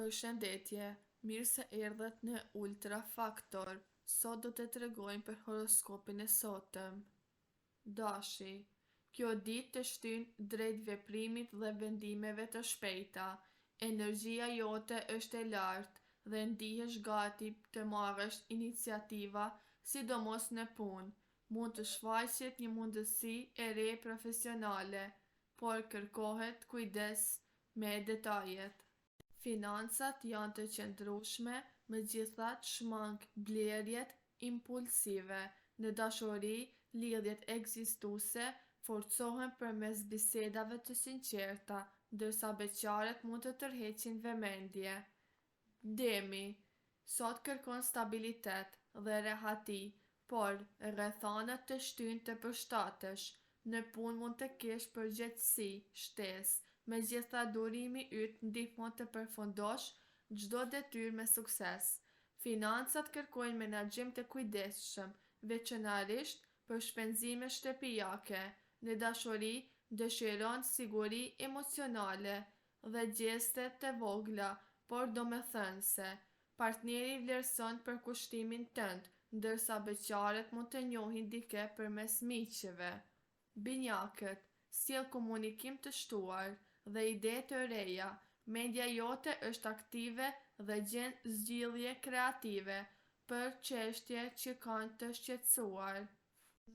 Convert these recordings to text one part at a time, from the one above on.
Përshëndetje, mirë se erdhët në Ultra Faktor. Sot do të tregojmë për horoskopin e sotëm. Dashi, kjo ditë të shtyn drejt veprimit dhe vendimeve të shpejta. Energjia jote është e lartë dhe ndihesh gati të marrësh iniciativa, sidomos në punë. Mund të shfaqet një mundësi e re profesionale, por kërkohet kujdes me detajet. Financat janë të qëndrueshme, megjithatë shmang blerjet impulsive. Në dashuri, lidhjet ekzistuese forcohen përmes bisedave të sinqerta, ndërsa beqaret mund të tërheqin vëmendje. Demi, sot kërkon stabilitet dhe rehati, por rrethanat të shtyn të përshtatesh. Në punë mund të kesh përgjegjësi, shtesë, megjithatë durimi yt ndihmon të përfundosh çdo detyrë me sukses. Financat kërkojnë menaxhim të kujdesshëm, veçanërisht për shpenzime shtëpiake. Në dashuri, dëshiron siguri emocionale dhe gjeste të vogla, por domethënëse. Partneri vlerëson përkushtimin tënd, ndërsa beqaret mund të njohin dikë përmes miqve. Binjakët, sjell komunikim të shtuar dhe ide të reja. Mendja jote është aktive dhe gjen zgjidhje kreative për çështje që kanë të shqetësuar.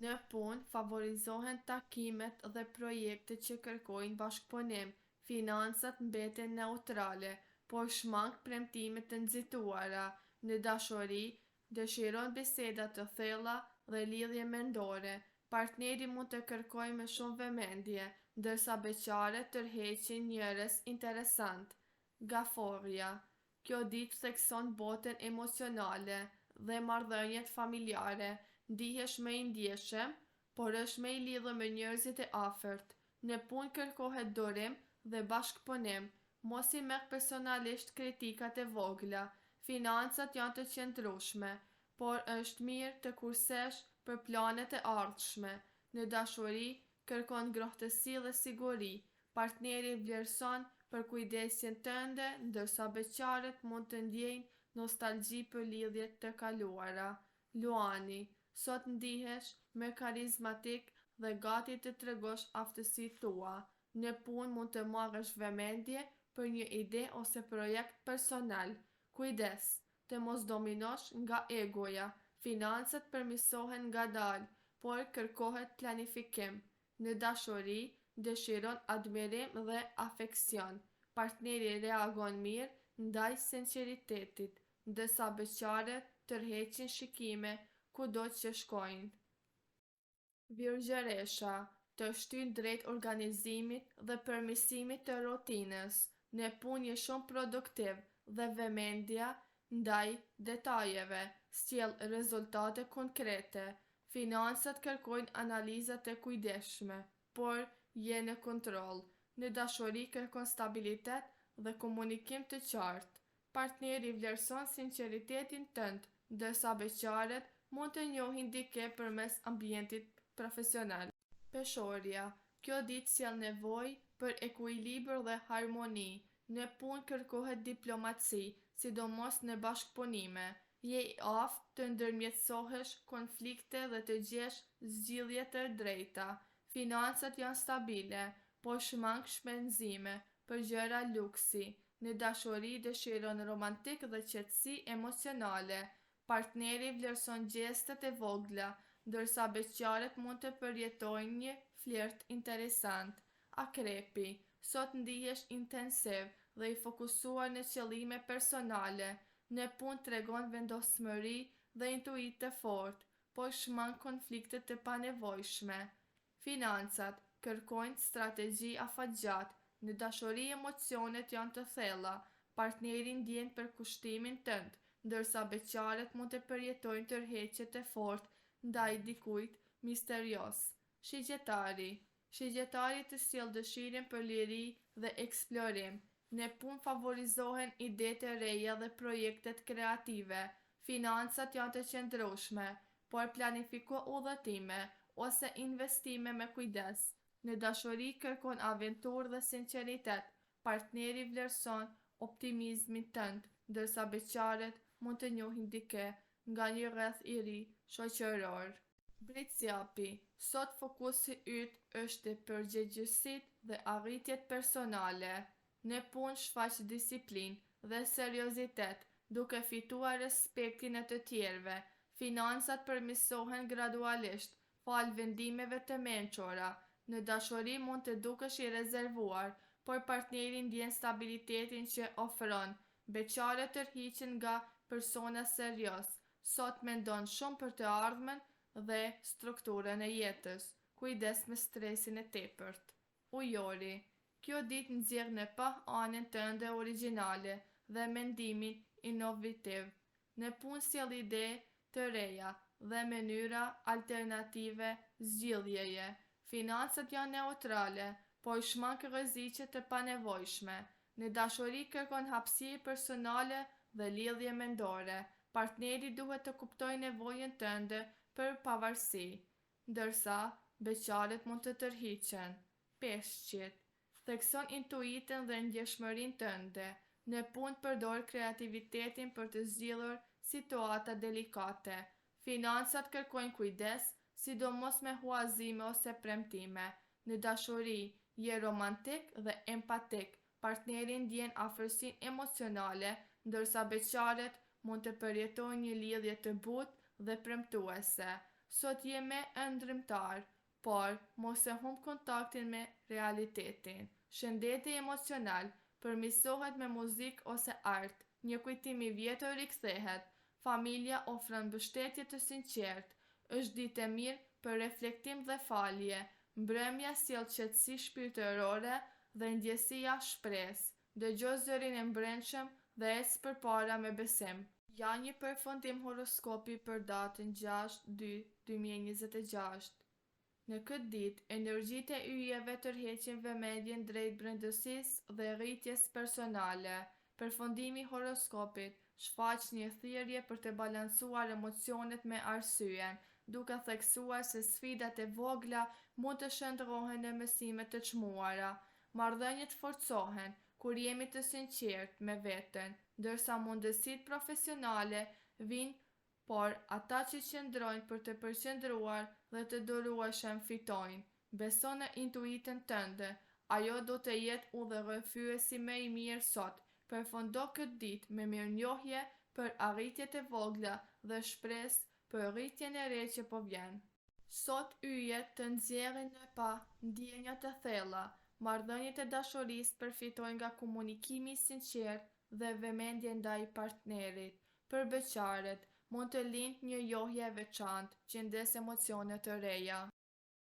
Në punë favorizohen takimet dhe projekte që kërkojnë bashkëpunim. Financat mbeten neutrale, por shmang premtime të nxituara. Në dashuri, dëshiron biseda të thella dhe lidhje mendore. Partneri mund të kërkojë me shumë vëmendje, ndërsa beqaret tërheqin njerëz interesant. Gaforja, kjo ditë thekson botën emocionale dhe marrëdhëniet familjare. Ndihesh më i ndjeshëm, por është më i lidhur me njerëzit e afërt. Në punë kërkohet durim dhe bashkëpunim. Mos i merr personalisht kritikat e vogla. Financat janë të qëndrueshme, por është mirë të kursesh për planet e ardhshme. Në dashuri, kërkon ngrohtësi dhe siguri. Partneri vlerëson për kujdesjen tënde, ndërsa beqaret mund të ndjejnë nostalgji për lidhjet të kaluara. Luani, sot ndihesh më karizmatik dhe gati të tregosh aftësitë tua. Në punë mund të marrësh vëmendje për një ide ose projekt personal. Kujdes, të mos dominosh nga egoja. Financat përmirësohen ngadalë, por kërkohet planifikim. Në dashuri, dëshiron admirim dhe afeksion. Partneri reagon mirë ndaj sinqeritetit, ndërsa beqaret tërheqin shikime kudo që shkojnë. Virgjëresha, të shtyn drejt organizimit dhe përmirësimit të rutinës. Në punë je shumë produktiv dhe vëmendja ndaj detajeve sjell rezultate konkrete. Financat kërkojnë analiza të kujdesshme, por je në kontroll. Në dashuri kërkon stabilitet dhe komunikim të qartë. Partneri vlerëson sinqeritetin tënd, ndërsa beqaret mund të njohin dikë përmes ambientit profesional. Peshorja, kjo ditë sjell nevojë për ekuilibër dhe harmoni. Në punë kërkohet diplomaci, sidomos në bashkëpunime. Je i aftë të ndërmjetësohesh konflikte dhe të gjesh zgjidhje të drejta. Financat janë stabile, por shmang shpenzime për gjëra luksi. Në dashuri dëshiron romantik dhe qetësi emocionale. Partneri vlerëson gjestet e vogla, ndërsa beqaret mund të përjetojnë një flirt interesant. Akrepi, sot ndihesh intensiv dhe i fokusuar në qëllime personale. Në punë tregon vendosmëri dhe intuitë të fortë, por shmang konflikte të panevojshme. Financat kërkojnë strategji afatgjatë. Në dashuri emocionet janë të thella. Partneri ndjen përkushtimin tënd, ndërsa beqaret mund të përjetojnë tërheqje të fortë ndaj dikujt misterios. Shigjetari të sjell dëshirën për liri dhe eksplorim. Në punë favorizohen ide të reja dhe projektet kreative. Financat janë të qëndrueshme, por planifiko udhëtime ose investime me kujdes. Në dashuri kërkon aventurë dhe sinqeritet. Partneri vlerëson optimizmin tënd, ndërsa beqaret mund të njohin dike nga një rreth i ri shoqëror. Britsjapi, sot fokusi yt është te përgjegjësitë dhe arritjet personale. Në punë shfaq disiplinë dhe seriozitet, duke fituar respektin e të tjerëve. Financat përmirësohen gradualisht, falë vendimeve të mençura. Në dashuri mund të dukesh i rezervuar, por partneri ndjen stabilitetin që ofron. Beqaret tërhiqen nga persona serioz. Sot mendon shumë për të ardhmen dhe strukturën e jetës. Kujdes me stresin e tepërt. Ujori, kjo ditë nxjerr në pa anën tënde origjinale dhe mendimin inovativ. Në punë sjell ide të reja dhe mënyra alternative zgjidhjeje. Financat janë neutrale, po i shmang rreziqe të panevojshme. Në dashuri kërkon hapësirë personale dhe lidhje mendore. Partneri duhet të kuptojë nevojën tënde për pavarësi, ndërsa beqaret mund të tërhiqen. Peshqit, thekson intuitën dhe ndjeshmërinë tënde. Në punë përdor kreativitetin për të zgjidhur situata delikate. Financat kërkojnë kujdes, sidomos me huazime ose premtime. Në dashuri, je romantik dhe empatik. Partneri ndjen afërsinë emocionale, ndërsa beqaret mund të përjetojnë një lidhje të butë dhe premtuese. Sot je më ëndrrmëtar, por mos e humb kontaktin me realitetin. Shëndeti emocional përmirësohet me muzikë ose art. Një kujtim i vjetër rikthehet. Familja ofron mbështetje të sinqertë. Është ditë e mirë për reflektim dhe falje. Mbrëmja sjell qetësi shpirtërore dhe ndjesia shpresë. Dëgjoj zërin e brendshëm dhe ec përpara me besim. Ja një përfundim horoskopi për datën 6/2/2026. Në këtë ditë, energjitë e yjeve tërheqin vëmendjen drejt brendësisë dhe rritjes personale. Përfundimi i horoskopit shfaq një thirrje për të balancuar emocionet me arsyen, duke theksuar se sfidat e vogla mund të shndërrohen në mësime të çmuara. Marrëdhëniet forcohen kur jemi të sinqertë me veten, ndërsa mundësitë profesionale vijnë, por ata që qëndrojnë për të përqendruar dhe të durueshëm fitojnë. Beso në intuitën tënde, ajo do të jetë udhërrëfyesi më i mirë sot. Përfundo këtë ditë me mirënjohje për arritjet e vogla dhe shpresë për rritjen e re që po vjen. Sot yjet të nxjerrin në pa ndjenja të thella. Marrëdhëniet e dashurisë përfitojnë nga komunikimi i sinqertë dhe vëmendje ndaj partnerit. Për beqaret, mund të lindë një njohje e veçantë që ndes emocione të reja.